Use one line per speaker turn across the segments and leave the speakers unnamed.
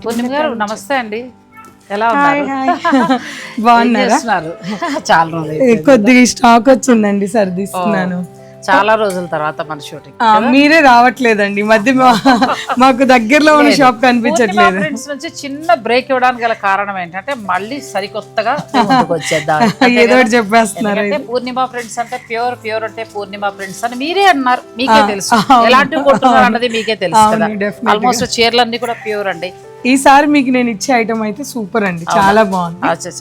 పూర్ణిమ గారు నమస్తే అండి, ఎలా
హాయ్
ఉన్నారు?
హాయ్ బాగున్నారా?
చాలా రోజులు
కొద్దిగా స్టాక్ వచ్చిందండి, సర్దిస్తున్నాను.
చాలా రోజుల తర్వాత మన షూటింగ్.
మీరే రావట్లేదండి, మధ్య మాకు దగ్గరలో ఉన్న షాప్ కనిపించట్లేదు.
ఫ్రెండ్స్ నుంచి చిన్న బ్రేక్ ఇవ్వడానికి గల కారణం ఏంటంటే మళ్ళీ సరికొత్తగా మీ ముందుకు వచ్చేద్దాం.
ఏదో ఒకటి చెప్పేస్తున్నారు.
ఎందుకంటే పూర్ణిమ ఫ్రెండ్స్ అంటే ప్యూర్ అంటే పూర్ణిమ ఫ్రెండ్స్ అని మీరే అన్నారు, మీకే తెలుసు ఎలాంటివి కొంటున్నారు అన్నది మీకే తెలుసు కదా. ఆల్మోస్ట్ చీరలన్నీ కూడా ప్యూర్ అండి.
ఈసారి మీకు నేను ఇచ్చే ఐటమ్ అయితే సూపర్ అండి, చాలా బాగుంది.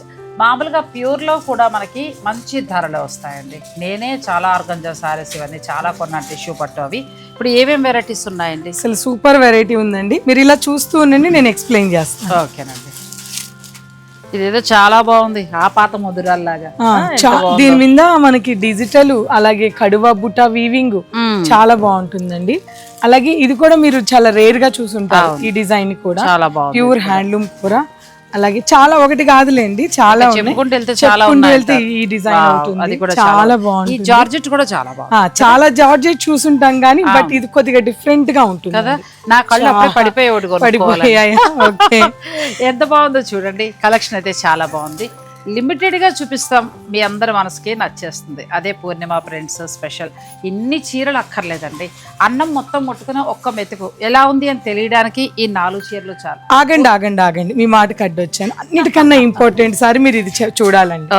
మామూలుగా ప్యూర్లో కూడా మనకి మంచి ధరలు వస్తాయండి. నేనే చాలా ఆర్గంజా సారీస్ ఇవన్నీ చాలా కొన్నాను, టిష్యూ పట్టు అవి. ఇప్పుడు ఏమేమి వెరైటీస్ ఉన్నాయండి?
అసలు సూపర్ వెరైటీ ఉందండి, మీరు ఇలా చూస్తూ ఉండండి, నేను ఎక్స్ప్లెయిన్ చేస్తాను.
ఓకేనండి. ఇదేదో చాలా బాగుంది, ఆ పాత ముదురాల్లాగా.
దీని మీద మనకి డిజిటల్, అలాగే కడువ బుట్ట వీవింగ్ చాలా బాగుంటుందండి. అలాగే ఇది కూడా మీరు చాలా రేర్ గా చూసుంటారు, ఈ డిజైన్ కూడా
చాలా బాగుంది,
ప్యూర్ హ్యాండ్లూమ్ కూడా. అలాగే చాలా ఒకటి కాదులేండి, చాలా
చెప్పుకుంటూ వెళ్తే
ఈ డిజైన్ అవుతుంది, చాలా బాగుంది.
ఈ జార్జెట్ కూడా చాలా బాగుంది.
చాలా జార్జెట్ చూసుంటాం కానీ బట్ ఇది కొద్దిగా డిఫరెంట్ గా ఉంటుంది
కదా. నా కళ్ళు అప్పుడే పడిపోయాయి.
ఓకే,
ఎంత బాగుందో చూడండి. కలెక్షన్ అయితే చాలా బాగుంది. లిమిటెడ్ గా చూపిస్తాం, మీ అందరి మనసుకి నచ్చేస్తుంది. అదే పూర్ణిమ ఫ్రెండ్స్ స్పెషల్. ఇన్ని చీరలు అక్కర్లేదండి, అన్నం మొత్తం ముట్టుకుని ఒక్క మెతుకు ఎలా ఉంది అని తెలియడానికి ఈ 4 చీరలు చాలు.
ఆగండి, మీ మాట కడ్డొచ్చాను. అన్నిటికన్నా ఇంపార్టెంట్ సారి మీరు ఇది చూడాలండి.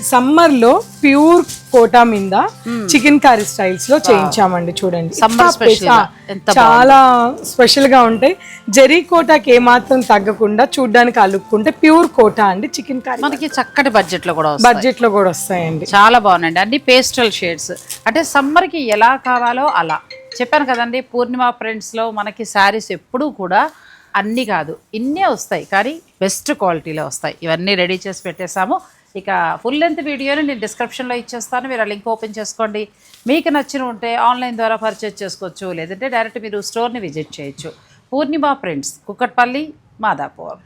సమ్మర్ లో ప్యూర్ కోటా మీద చికెన్ కర్రీ స్టైల్స్ లో చేయించామండి. చూడండి, చాలా స్పెషల్ గా ఉంటాయి. జరీ కోటాకి ఏమాత్రం తగ్గకుండా చూడడానికి అలుక్కుంటే ప్యూర్ కోటా అండి. చికెన్ కర్రీ
మనకి చక్కటి బడ్జెట్ లో కూడా
వస్తాయండి.
చాలా బాగున్నాయండి. అన్ని పేస్టల్ షేడ్స్, అంటే సమ్మర్ కి ఎలా కావాలో అలా. చెప్పాను కదండి, పూర్ణిమ ఫ్రెండ్స్ లో మనకి శారీస్ ఎప్పుడూ కూడా అన్ని కాదు ఇన్నే వస్తాయి, కానీ బెస్ట్ క్వాలిటీలో వస్తాయి. ఇవన్నీ రెడీ చేసి పెట్టేసాము. ఇక ఫుల్ లెంత్ వీడియోని నేను డిస్క్రిప్షన్లో ఇచ్చేస్తాను, మీరు ఆ లింక్ ఓపెన్ చేసుకోండి. మీకు నచ్చిన ఉంటే ఆన్లైన్ ద్వారా పర్చేజ్ చేసుకోవచ్చు, లేదంటే డైరెక్ట్ మీరు స్టోర్ని విజిట్ చేయొచ్చు. పూర్ణిమ ఫ్రెండ్స్, కుక్కట్పల్లి, మాదాపూర్.